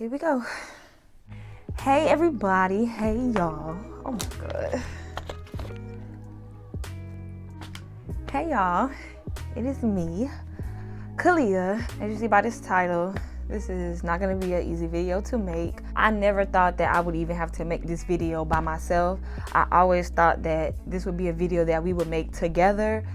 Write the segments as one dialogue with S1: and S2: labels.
S1: Here we go. Hey everybody, hey y'all. Oh my god. Hey y'all, it is me, Kalia. As you see by this title, this is not gonna be an easy video to make. I never thought that I would even have to make this video by myself. I always thought that this would be a video that we would make together,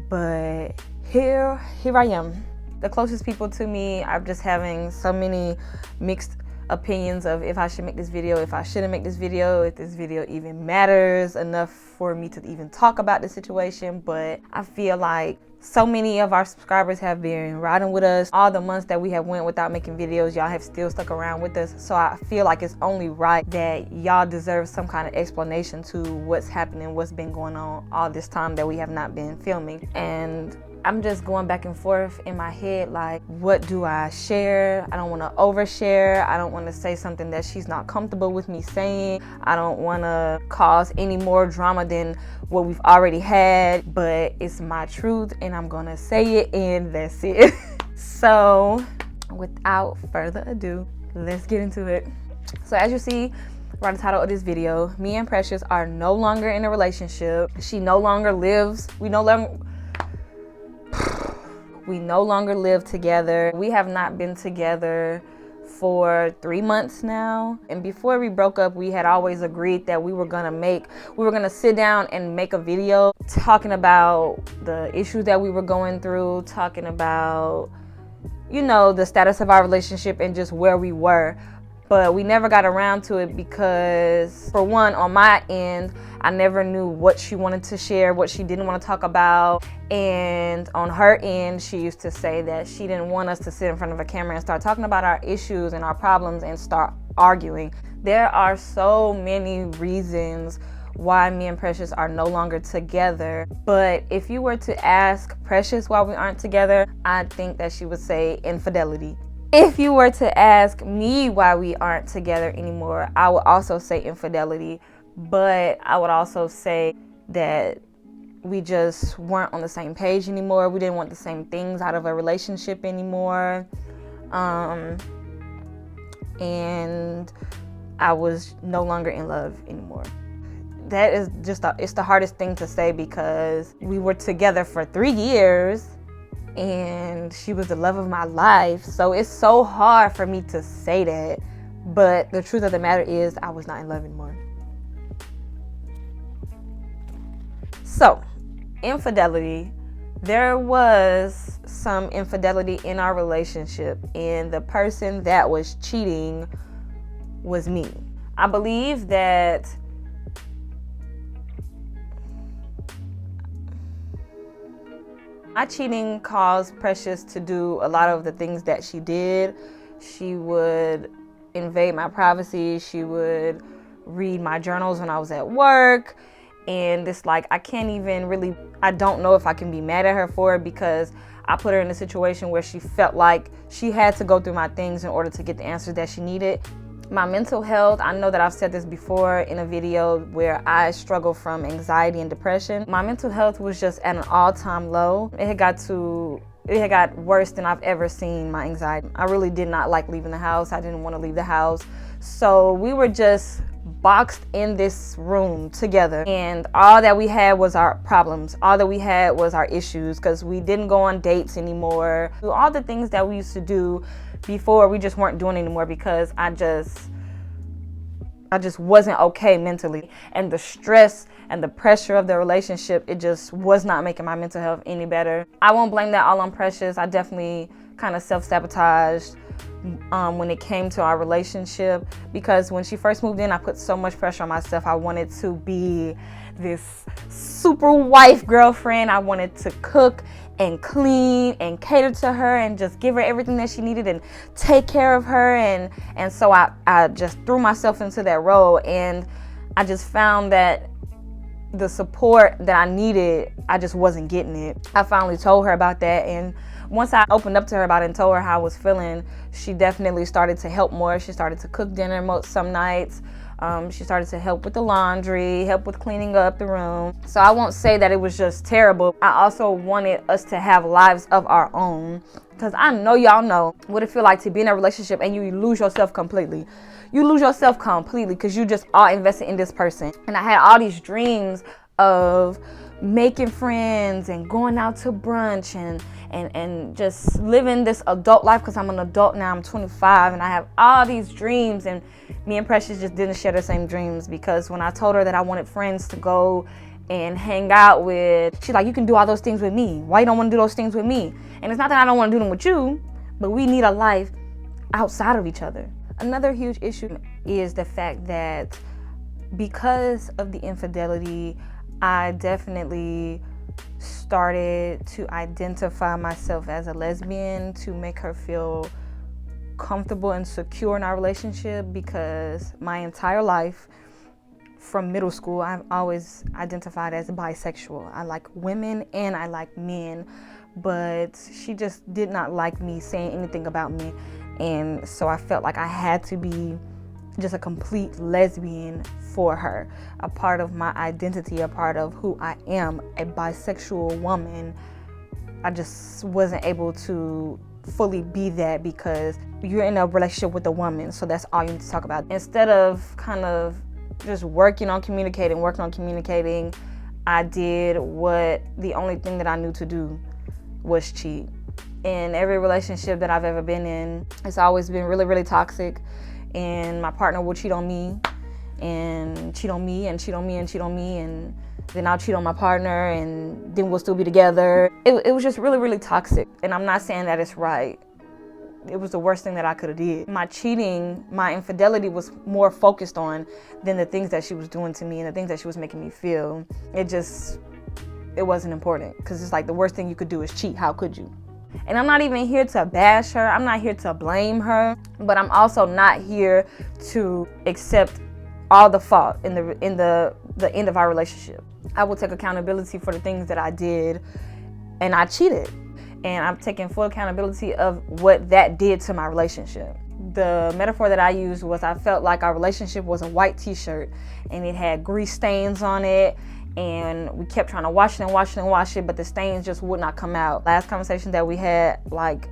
S1: but here I am. The closest people to me, I'm just having so many mixed opinions of if I should make this video, if I shouldn't make this video, if this video even matters enough for me to even talk about the situation. But I feel like so many of our subscribers have been riding with us. All the months that we have went without making videos, y'all have still stuck around with us. So I feel like it's only right that y'all deserve some kind of explanation to what's happening, what's been going on all this time that we have not been filming. And I'm just going back and forth in my head, like, what do I share? I don't want to overshare. I don't want to say something that she's not comfortable with me saying. I don't want to cause any more drama than what we've already had, but it's my truth and I'm going to say it and that's it. So without further ado, let's get into it. So as you see by the title of this video, me and Precious are no longer in a relationship. We no longer live together. We have not been together for 3 months now. And before we broke up, we had always agreed that we were gonna sit down and make a video talking about the issues that we were going through, talking about, you know, the status of our relationship and just where we were. But we never got around to it because, for one, on my end, I never knew what she wanted to share, what she didn't want to talk about. And on her end, she used to say that she didn't want us to sit in front of a camera and start talking about our issues and our problems and start arguing. There are so many reasons why me and Precious are no longer together. But if you were to ask Precious why we aren't together, I think that she would say infidelity. If you were to ask me why we aren't together anymore, I would also say infidelity. But I would also say that we just weren't on the same page anymore. We didn't want the same things out of a relationship anymore. And I was no longer in love anymore. That is just, it's the hardest thing to say because we were together for 3 years and she was the love of my life. So it's so hard for me to say that. But the truth of the matter is I was not in love anymore. So, infidelity. There was some infidelity in our relationship, and the person that was cheating was me. I believe that my cheating caused Precious to do a lot of the things that she did. She would invade my privacy. She would read my journals when I was at work. And it's like, I don't know if I can be mad at her for it because I put her in a situation where she felt like she had to go through my things in order to get the answers that she needed. My mental health, I know that I've said this before in a video where I struggle from anxiety and depression. My mental health was just at an all-time low. It had got worse than I've ever seen my anxiety. I really did not like leaving the house. I didn't want to leave the house. So we were just boxed in this room together, and all that we had was our problems. All that we had was our issues because we didn't go on dates anymore. All the things that we used to do before, we just weren't doing anymore because I just wasn't okay mentally. And the stress and the pressure of the relationship, it just was not making my mental health any better. I won't blame that all on Precious. I definitely kind of self-sabotaged when it came to our relationship because when she first moved in, I put so much pressure on myself. I wanted to be this super wife girlfriend. I wanted to cook and clean and cater to her and just give her everything that she needed and take care of her. And so I just threw myself into that role, and I just found that the support that I needed, I just wasn't getting it. I finally told her about that, and once I opened up to her about it and told her how I was feeling, she definitely started to help more. She started to cook dinner some nights. She started to help with the laundry, help with cleaning up the room. So I won't say that it was just terrible. I also wanted us to have lives of our own. Because I know y'all know what it feels like to be in a relationship and you lose yourself completely. You lose yourself completely because you just are invested in this person. And I had all these dreams of making friends and going out to brunch and just living this adult life, because I'm an adult now. I'm 25 and I have all these dreams, and me and Precious just didn't share the same dreams, because when I told her that I wanted friends to go and hang out with, she's like, you can do all those things with me. Why you don't want to do those things with me? And it's not that I don't want to do them with you, but we need a life outside of each other. Another huge issue is the fact that because of the infidelity, I definitely started to identify myself as a lesbian to make her feel comfortable and secure in our relationship, because my entire life from middle school, I've always identified as bisexual. I like women and I like men, but she just did not like me saying anything about me. And so I felt like I had to be just a complete lesbian for her, a part of my identity, a part of who I am, a bisexual woman. I just wasn't able to fully be that, because you're in a relationship with a woman, so that's all you need to talk about. Instead of kind of just working on communicating, I did what the only thing that I knew to do was cheat. In every relationship that I've ever been in, it's always been really, really toxic. And my partner will cheat on me and cheat on me and cheat on me and cheat on me, and then I'll cheat on my partner and then we'll still be together. It was just really, really toxic. And I'm not saying that it's right. It was the worst thing that I could have did. My cheating, my infidelity was more focused on than the things that she was doing to me and the things that she was making me feel. It wasn't important, because it's like the worst thing you could do is cheat. How could you? And I'm not even here to bash her. I'm not here to blame her, but I'm also not here to accept all the fault in the end of our relationship. I will take accountability for the things that I did, and I cheated. And I'm taking full accountability of what that did to my relationship. The metaphor that I used was, I felt like our relationship was a white t-shirt and it had grease stains on it, and we kept trying to wash it, but the stains just would not come out. Last conversation that we had, like,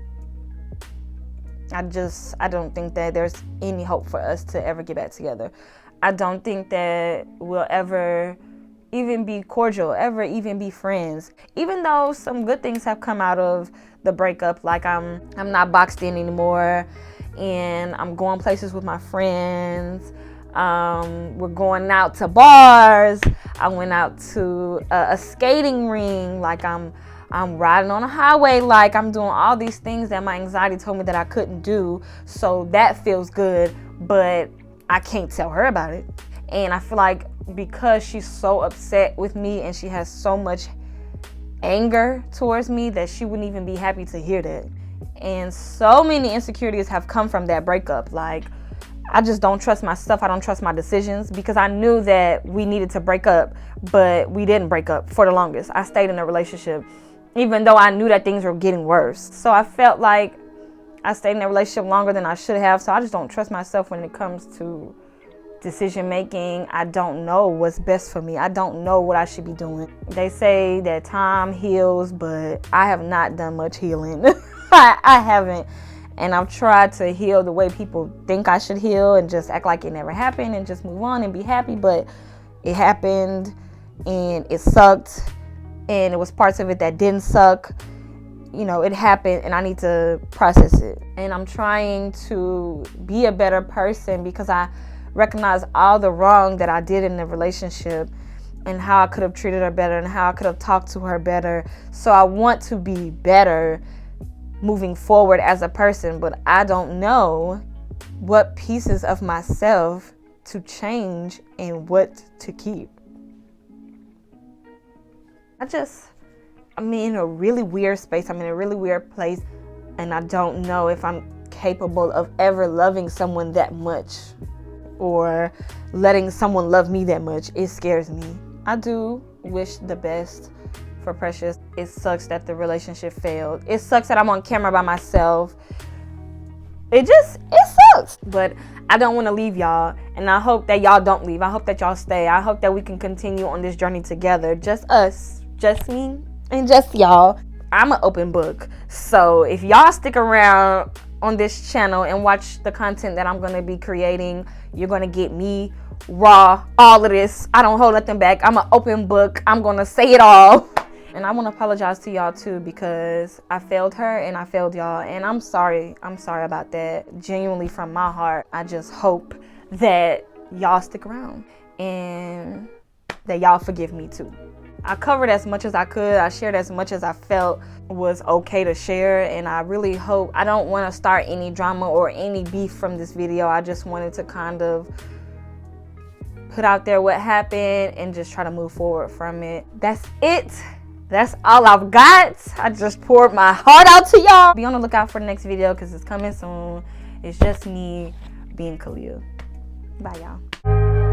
S1: I don't think that there's any hope for us to ever get back together. I don't think that we'll ever even be cordial, ever even be friends. Even though some good things have come out of the breakup, like I'm not boxed in anymore, and I'm going places with my friends. We're going out to bars. I went out to a skating ring. Like I'm riding on a highway. Like I'm doing all these things that my anxiety told me that I couldn't do. So that feels good, but I can't tell her about it. And I feel like because she's so upset with me and she has so much anger towards me, that she wouldn't even be happy to hear that. And so many insecurities have come from that breakup. Like, I just don't trust myself. I don't trust my decisions, because I knew that we needed to break up, but we didn't break up for the longest. I stayed in a relationship, even though I knew that things were getting worse. So I felt like I stayed in a relationship longer than I should have. So I just don't trust myself when it comes to decision making. I don't know what's best for me. I don't know what I should be doing. They say that time heals, but I have not done much healing. I haven't. And I've tried to heal the way people think I should heal, and just act like it never happened and just move on and be happy. But it happened, and it sucked, and it was parts of it that didn't suck. You know, it happened, and I need to process it. And I'm trying to be a better person, because I recognize all the wrong that I did in the relationship, and how I could have treated her better and how I could have talked to her better. So I want to be better moving forward as a person, but I don't know what pieces of myself to change and what to keep. I'm in a really weird space. I'm in a really weird place, and I don't know if I'm capable of ever loving someone that much, or letting someone love me that much. It scares me. I do wish the best for Precious. It sucks that the relationship failed. It sucks that I'm on camera by myself. It sucks. But I don't want to leave y'all, and I hope that y'all don't leave. I hope that y'all stay. I hope that we can continue on this journey together. Just us, just me, and just y'all. I'm an open book. So if y'all stick around on this channel and watch the content that I'm going to be creating, you're going to get me raw, all of this. I don't hold nothing back. I'm an open book. I'm going to say it all. And I want to apologize to y'all too, because I failed her and I failed y'all, and I'm sorry about that, genuinely from my heart. I just hope that y'all stick around and that y'all forgive me too. I covered as much as I could. I shared as much as I felt was okay to share, and I really hope, I don't want to start any drama or any beef from this video. I just wanted to kind of put out there what happened and just try to move forward from it. That's it. That's all I've got. I just poured my heart out to y'all. Be on the lookout for the next video because it's coming soon. It's just me being Kalia. Bye, y'all.